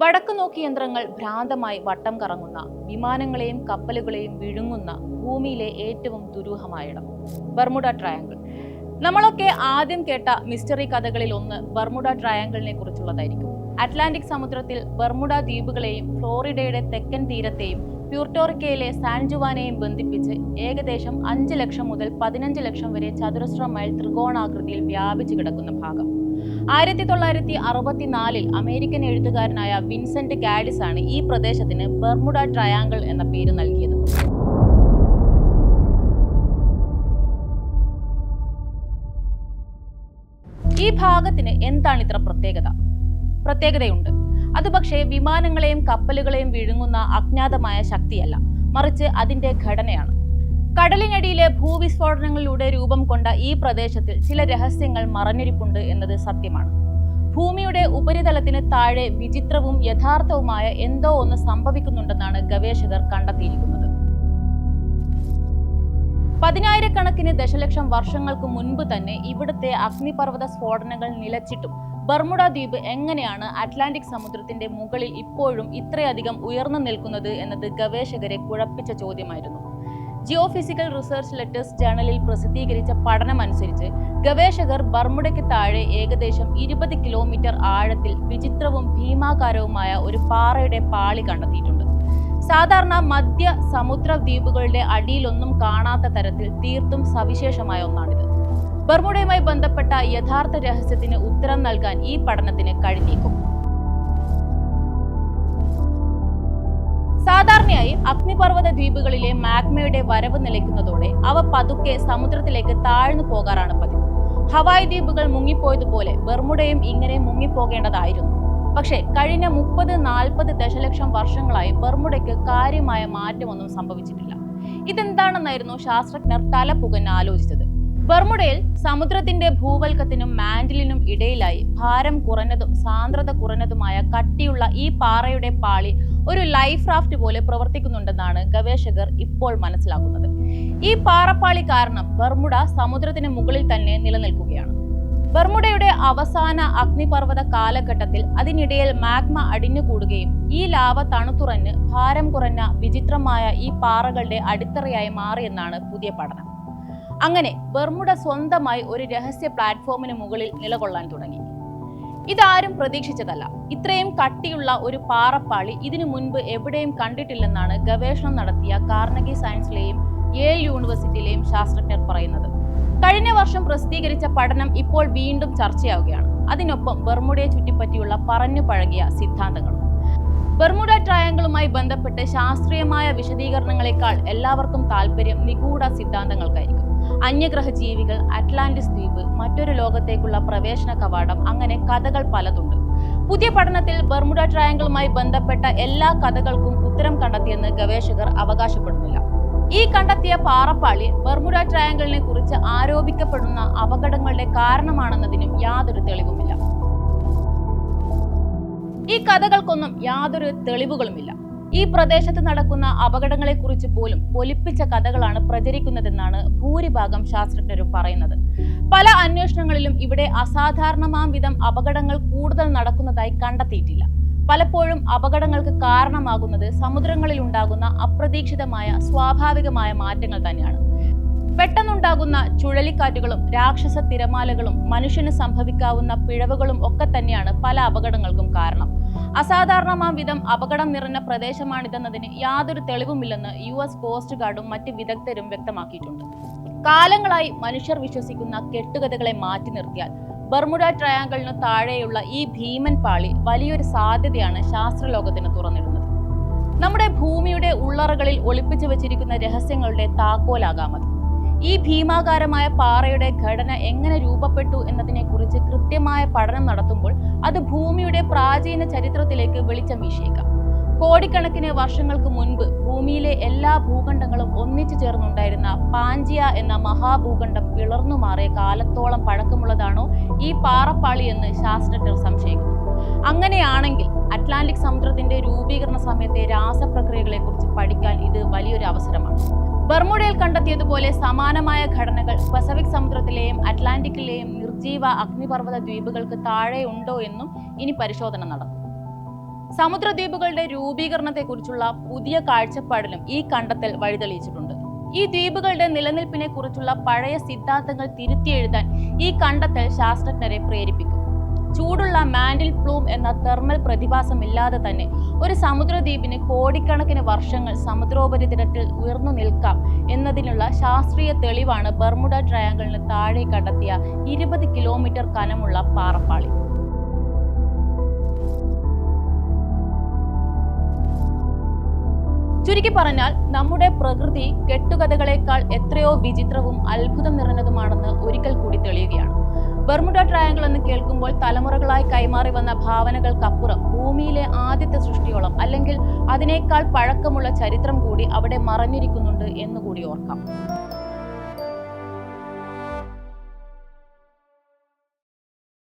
വടക്കു നോക്കി യന്ത്രങ്ങൾ ഭ്രാന്തമായി വട്ടം കറങ്ങുന്ന, വിമാനങ്ങളെയും കപ്പലുകളെയും വിഴുങ്ങുന്ന ഭൂമിയിലെ ഏറ്റവും ദുരൂഹമായ ഇടം ബർമുഡ ട്രയാങ്കിൾ. നമ്മളൊക്കെ ആദ്യം കേട്ട മിസ്റ്ററി കഥകളിൽ ഒന്ന് ബർമുഡ ട്രയാങ്കിളിനെ കുറിച്ചുള്ളതായിരിക്കും. അറ്റ്ലാന്റിക് സമുദ്രത്തിൽ ബർമുഡ ദ്വീപുകളെയും ഫ്ലോറിഡയുടെ തെക്കൻ തീരത്തെയും പ്യൂർട്ടോറിക്കയിലെ സാൻ ജുവാനെയും ബന്ധിപ്പിച്ച് ഏകദേശം 5 ലക്ഷം മുതൽ 15 ലക്ഷം വരെ ചതുരശ്ര മൈൽ ത്രികോണാകൃതിയിൽ വ്യാപിച്ചു കിടക്കുന്ന ഭാഗം. 1964 അമേരിക്കൻ എഴുത്തുകാരനായ വിൻസെന്റ് ഗാഡിസ് ആണ് ഈ പ്രദേശത്തിന് ബർമുഡ ട്രയാങ്കിൾ എന്ന പേര് നൽകിയത്. ഈ ഭാഗത്തിന് എന്താണ് ഇത്ര പ്രത്യേകതയുണ്ട്. അത് പക്ഷേ വിമാനങ്ങളെയും കപ്പലുകളെയും വിഴുങ്ങുന്ന അജ്ഞാതമായ ശക്തിയല്ല, മറിച്ച് അതിന്റെ ഘടനയാണ്. കടലിനടിയിലെ ഭൂവിസ്ഫോടനങ്ങളിലൂടെ രൂപം കൊണ്ട ഈ പ്രദേശത്തിൽ ചില രഹസ്യങ്ങൾ മറഞ്ഞിരിപ്പുണ്ട് എന്നത് സത്യമാണ്. ഭൂമിയുടെ ഉപരിതലത്തിന് താഴെ വിചിത്രവും യഥാർത്ഥവുമായ എന്തോ ഒന്ന് സംഭവിക്കുന്നുണ്ടെന്നാണ് ഗവേഷകർ കണ്ടെത്തിയിരിക്കുന്നത്. 10,000-കണക്കിന് ദശലക്ഷം വർഷങ്ങൾക്ക് മുൻപ് തന്നെ ഇവിടുത്തെ അഗ്നിപർവ്വത സ്ഫോടനങ്ങൾ നിലച്ചിട്ടും ബർമുഡ ദ്വീപ് എങ്ങനെയാണ് അറ്റ്ലാന്റിക് സമുദ്രത്തിന്റെ മുകളിൽ ഇപ്പോഴും ഇത്രയധികം ഉയർന്നു നിൽക്കുന്നത് എന്നത് ഗവേഷകരെ കുഴപ്പിച്ച ചോദ്യമായിരുന്നു. ജിയോഫിസിക്കൽ റിസർച്ച് ലെറ്റേഴ്സ് ജേണലിൽ പ്രസിദ്ധീകരിച്ച പഠനമനുസരിച്ച് ഗവേഷകർ ബർമുഡയ്ക്ക് താഴെ ഏകദേശം 20 കിലോമീറ്റർ ആഴത്തിൽ വിചിത്രവും ഭീമാകാരവുമായ ഒരു പാറയുടെ പാളി കണ്ടെത്തിയിട്ടുണ്ട്. സാധാരണ മധ്യ സമുദ്ര ദ്വീപുകളുടെ അടിയിലൊന്നും കാണാത്ത തരത്തിൽ തീർത്തും സവിശേഷമായ ഒന്നാണിത്. ബർമുഡയുമായി ബന്ധപ്പെട്ട യഥാർത്ഥ രഹസ്യത്തിന് ഉത്തരം നൽകാൻ ഈ പഠനത്തിന് കഴിഞ്ഞേക്കും. സാധാരണയായി അഗ്നിപർവ്വത ദ്വീപുകളിലെ മാഗ്മയുടെ വരവ് നിലയ്ക്കുന്നതോടെ അവ പതുക്കെ സമുദ്രത്തിലേക്ക് താഴ്ന്നു പോകാറാണ് പതിവ്. ഹവായ് ദ്വീപുകൾ മുങ്ങിപ്പോയതുപോലെ ബർമുഡയും ഇങ്ങനെ മുങ്ങിപ്പോകേണ്ടതായിരുന്നു. പക്ഷേ കഴിഞ്ഞ 30-40 ദശലക്ഷം വർഷങ്ങളായി ബർമുഡയ്ക്ക് കാര്യമായ മാറ്റമൊന്നും സംഭവിച്ചിട്ടില്ല. ഇതെന്താണെന്നായിരുന്നു ശാസ്ത്രജ്ഞർ തലപുകഞ്ഞ് ആലോചിച്ചത്. ബർമുഡയിൽ സമുദ്രത്തിന്റെ ഭൂവൽക്കത്തിനും മാന്റിലിനും ഇടയിലായി ഭാരം കുറഞ്ഞതും സാന്ദ്രത കുറഞ്ഞതുമായ കട്ടിയുള്ള ഈ പാറയുടെ പാളി ഒരു ലൈഫ് റാഫ്റ്റ് പോലെ പ്രവർത്തിക്കുന്നുണ്ടെന്നാണ് ഗവേഷകർ ഇപ്പോൾ മനസ്സിലാക്കുന്നത്. ഈ പാറപ്പാളി കാരണം ബർമുഡ സമുദ്രത്തിന് മുകളിൽ തന്നെ നിലനിൽക്കുകയാണ്. ബർമുഡയുടെ അവസാന അഗ്നിപർവ്വത കാലഘട്ടത്തിൽ അതിനിടയിൽ മാഗ്മ അടിഞ്ഞുകൂടുകയും ഈ ലാവ തണുത്തുറഞ്ഞ് ഭാരം കുറഞ്ഞ വിചിത്രമായ ഈ പാറകളുടെ അടിത്തറയായി മാറിയെന്നാണ് പുതിയ പഠനം. അങ്ങനെ ബർമുഡ സ്വന്തമായി ഒരു രഹസ്യ പ്ലാറ്റ്ഫോമിന് മുകളിൽ നിലകൊള്ളാൻ തുടങ്ങി. ഇതാരും പ്രതീക്ഷിച്ചതല്ല. ഇത്രയും കട്ടിയുള്ള ഒരു പാറപ്പാളി ഇതിനു മുൻപ് എവിടെയും കണ്ടിട്ടില്ലെന്നാണ് ഗവേഷണം നടത്തിയ കാർണഗി സയൻസിലെയും യേൽ യൂണിവേഴ്സിറ്റിയിലെയും ശാസ്ത്രജ്ഞർ പറയുന്നത്. കഴിഞ്ഞ വർഷം പ്രസിദ്ധീകരിച്ച പഠനം ഇപ്പോൾ വീണ്ടും ചർച്ചയാവുകയാണ്. അതിനൊപ്പം ബർമുഡയെ ചുറ്റിപ്പറ്റിയുള്ള പറഞ്ഞു പഴകിയ സിദ്ധാന്തങ്ങളും. ബർമുഡ ട്രയാങ്കിളുമായി ബന്ധപ്പെട്ട് ശാസ്ത്രീയമായ വിശദീകരണങ്ങളെക്കാൾ എല്ലാവർക്കും താല്പര്യം നിഗൂഢ സിദ്ധാന്തങ്ങൾക്കായിരിക്കും. അന്യഗ്രഹ ജീവികൾ, അറ്റ്ലാന്റിസ് ദ്വീപ്, മറ്റൊരു ലോകത്തേക്കുള്ള പ്രവേശന കവാടം, അങ്ങനെ കഥകൾ പലതുണ്ട്. പുതിയ പഠനത്തിൽ ബർമുഡ ട്രയാങ്കിളുമായി ബന്ധപ്പെട്ട എല്ലാ കഥകൾക്കും ഉത്തരം കണ്ടെത്തിയെന്ന് ഗവേഷകർ അവകാശപ്പെടുന്നില്ല. ഈ കണ്ടെത്തിയ പാറപ്പാളി ബർമുഡ ട്രയാങ്കിളിനെ കുറിച്ച് ആരോപിക്കപ്പെടുന്ന അപകടങ്ങളുടെ കാരണമാണെന്നതിനും യാതൊരു തെളിവുമില്ല. ഈ കഥകൾക്കൊന്നും യാതൊരു തെളിവുകളുമില്ല. ഈ പ്രദേശത്ത് നടക്കുന്ന അപകടങ്ങളെക്കുറിച്ച് പോലും പൊലിപ്പിച്ച കഥകളാണ് പ്രചരിക്കുന്നതെന്നാണ് ഭൂരിഭാഗം ശാസ്ത്രജ്ഞരും പറയുന്നത്. പല അന്വേഷണങ്ങളിലും ഇവിടെ അസാധാരണമാം വിധം അപകടങ്ങൾ കൂടുതൽ നടക്കുന്നതായി കണ്ടെത്തിയിട്ടില്ല. പലപ്പോഴും അപകടങ്ങൾക്ക് കാരണമാകുന്നത് സമുദ്രങ്ങളിൽ ഉണ്ടാകുന്ന അപ്രതീക്ഷിതമായ സ്വാഭാവികമായ മാറ്റങ്ങൾ തന്നെയാണ്. പെട്ടെന്നുണ്ടാകുന്ന ചുഴലിക്കാറ്റുകളും രാക്ഷസ തിരമാലകളും മനുഷ്യന് സംഭവിക്കാവുന്ന പിഴവുകളും ഒക്കെ തന്നെയാണ് പല അപകടങ്ങൾക്കും കാരണം. അസാധാരണമാം വിധം അപകടം നിറഞ്ഞ പ്രദേശമാണിതെന്നതിന് യാതൊരു തെളിവുമില്ലെന്ന് US കോസ്റ്റ് ഗാർഡും മറ്റ് വിദഗ്ധരും വ്യക്തമാക്കിയിട്ടുണ്ട്. കാലങ്ങളായി മനുഷ്യർ വിശ്വസിക്കുന്ന കെട്ടുകഥകളെ മാറ്റി നിർത്തിയാൽ ബർമുഡ ട്രയാങ്കിളിനു താഴെയുള്ള ഈ ഭീമൻ പാളി വലിയൊരു സാധ്യതയാണ് ശാസ്ത്രലോകത്തിന് തുറന്നിടുന്നത്. നമ്മുടെ ഭൂമിയുടെ ഉള്ളറകളിൽ ഒളിപ്പിച്ചു വെച്ചിരിക്കുന്ന രഹസ്യങ്ങളുടെ താക്കോലാകാമത്. ഈ ഭീമാകാരമായ പാറയുടെ ഘടന എങ്ങനെ രൂപപ്പെട്ടു എന്നതിനെക്കുറിച്ച് കൃത്യമായ പഠനം നടത്തുമ്പോൾ അത് ഭൂമിയുടെ പ്രാചീന ചരിത്രത്തിലേക്ക് വെളിച്ചം വീശിയേക്കാം. കോടിക്കണക്കിന് വർഷങ്ങൾക്ക് മുൻപ് ഭൂമിയിലെ എല്ലാ ഭൂഖണ്ഡങ്ങളും ഒന്നിച്ചു ചേർന്നുണ്ടായിരുന്ന പാഞ്ചിയ എന്ന മഹാഭൂഖണ്ഡം പിളർന്നു മാറിയ കാലത്തോളം പഴക്കമുള്ളതാണോ ഈ പാറപ്പാളി എന്ന് ശാസ്ത്രജ്ഞർ സംശയിക്കുന്നു. അങ്ങനെയാണെങ്കിൽ അറ്റ്ലാന്റിക് സമുദ്രത്തിന്റെ രൂപീകരണ സമയത്തെ രാസപ്രക്രിയകളെ കുറിച്ച് പഠിക്കാൻ ഇത് വലിയൊരു അവസരമാണ്. ബർമുഡയിൽ കണ്ടെത്തിയതുപോലെ സമാനമായ ഘടനകൾ പസഫിക് സമുദ്രത്തിലെയും അറ്റ്ലാന്റിക്കിലെയും നിർജീവ അഗ്നിപർവ്വത ദ്വീപുകൾക്ക് താഴെ ഉണ്ടോ എന്നും ഇനി പരിശോധന നടത്തും. സമുദ്രദ്വീപുകളുടെ രൂപീകരണത്തെക്കുറിച്ചുള്ള പുതിയ കാഴ്ചപ്പാടിലും ഈ കണ്ടെത്തൽ വഴിതെളിയിച്ചിട്ടുണ്ട്. ഈ ദ്വീപുകളുടെ നിലനിൽപ്പിനെ കുറിച്ചുള്ള പഴയ സിദ്ധാന്തങ്ങൾ തിരുത്തിയെഴുതാൻ ഈ കണ്ടെത്തൽ ശാസ്ത്രജ്ഞരെ പ്രേരിപ്പിക്കും. ചൂടുള്ള മാൻഡിൽ പ്ലൂം എന്ന തെർമൽ പ്രതിഭാസമില്ലാതെ തന്നെ ഒരു സമുദ്രദ്വീപിന് കോടിക്കണക്കിന് വർഷങ്ങൾ സമുദ്രോപരിതലത്തിൽ ഉയർന്നു നിൽക്കാം എന്നതിനുള്ള ശാസ്ത്രീയ തെളിവാണ് ബർമുഡ ട്രയാങ്കിളിന് താഴെ കണ്ടെത്തിയ 20 കിലോമീറ്റർ കനമുള്ള പാറപ്പാളി. ചുരുക്കി പറഞ്ഞാൽ നമ്മുടെ പ്രകൃതി കെട്ടുകഥകളേക്കാൾ എത്രയോ വിചിത്രവും അത്ഭുതം നിറഞ്ഞതുമാണെന്ന് ഒരിക്കൽ കൂടി തെളിയുകയാണ്. ബർമുഡ ട്രയാങ്കിൾ എന്ന് കേൾക്കുമ്പോൾ തലമുറകളായി കൈമാറി വന്ന ഭാവനകൾക്കപ്പുറം ഭൂമിയിലെ ആദ്യത്തെ സൃഷ്ടിയോളം അല്ലെങ്കിൽ അതിനേക്കാൾ പഴക്കമുള്ള ചരിത്രം കൂടി അവിടെ മറഞ്ഞിരിക്കുന്നുണ്ട് എന്നുകൂടി ഓർക്കാം.